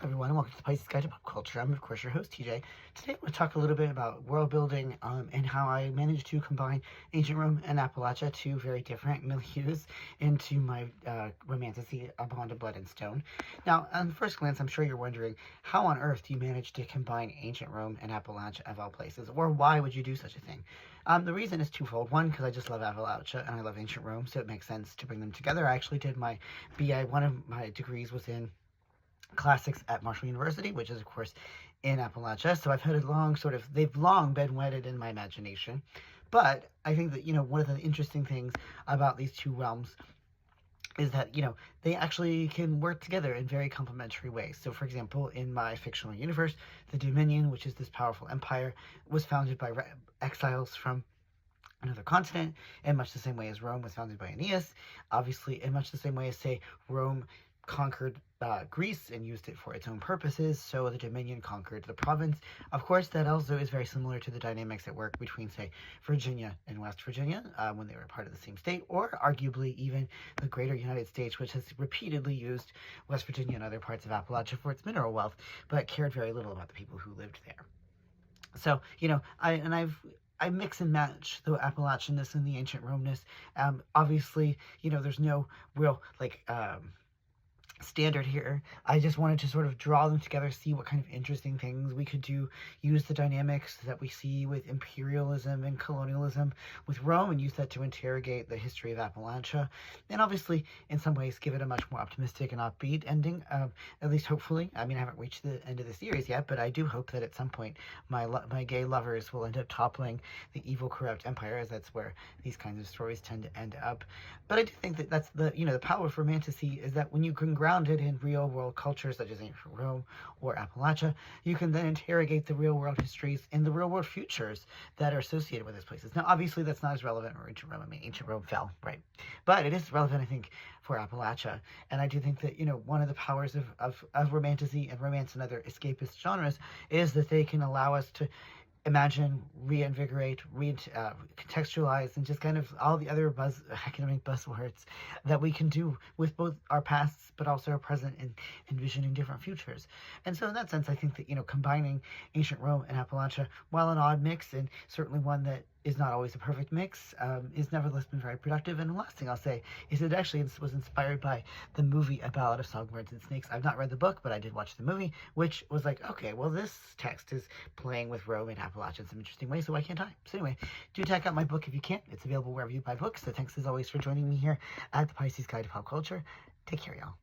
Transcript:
Everyone, and welcome to the Pisces Guide to Pop Culture. I'm, of course, your host, TJ. Today, I'm going to talk a little bit about world building and how I managed to combine ancient Rome and Appalachia, two very different milieus, into my Romantasy, A Bond of Blood and Stone. Now, on first glance, I'm sure you're wondering, how on earth do you manage to combine ancient Rome and Appalachia, of all places? Or why would you do such a thing? The reason is twofold. One, because I just love Appalachia and I love ancient Rome, so it makes sense to bring them together. I actually did my BA, one of my degrees was in classics at Marshall University, which is of course in Appalachia. So I've had a long they've long been wedded in my imagination. But I think that, one of the interesting things about these two realms is that, they actually can work together in very complementary ways. So, for example, in my fictional universe, the Dominion, which is this powerful empire, was founded by exiles from another continent, in much the same way as Rome was founded by Aeneas. Obviously, in much the same way as, say, Rome conquered Greece and used it for its own purposes, so the Dominion conquered the province. Of course, that also is very similar to the dynamics at work between, say, Virginia and West Virginia when they were part of the same state, or arguably even the greater United States, which has repeatedly used West Virginia and other parts of Appalachia for its mineral wealth, but cared very little about the people who lived there. So, I mix and match the Appalachianness and the ancient Romeness. Obviously, there's no real, standard here. I just wanted to sort of draw them together, see what kind of interesting things we could do, use the dynamics that we see with imperialism and colonialism with Rome, and use that to interrogate the history of Appalachia, and obviously, in some ways, give it a much more optimistic and upbeat ending, at least hopefully. I mean, I haven't reached the end of the series yet, but I do hope that at some point my gay lovers will end up toppling the evil, corrupt empire, as that's where these kinds of stories tend to end up. But I do think that that's the power of Romantasy, is that when you can grounded in real-world cultures such as ancient Rome or Appalachia, you can then interrogate the real-world histories and the real-world futures that are associated with those places. Now, obviously, that's not as relevant for ancient Rome. I mean, ancient Rome fell, right? But it is relevant, I think, for Appalachia. And I do think that, one of the powers of Romantasy and romance and other escapist genres is that they can allow us to imagine, reinvigorate, contextualize, and just kind of all the other academic buzzwords that we can do with both our pasts but also our present and envisioning different futures. And so in that sense, I think that, combining ancient Rome and Appalachia, while an odd mix and certainly one that is not always a perfect mix, is nevertheless been very productive. And the last thing I'll say is it actually was inspired by the movie A Ballad of Songbirds and Snakes. I've not read the book, but I did watch the movie, which was like, okay, well, this text is playing with Rome and Appalachia in some interesting ways, so why can't I? So anyway, do check out my book if you can. It's available wherever you buy books. So thanks as always for joining me here at the Pisces Guide to Pop Culture. Take care, y'all.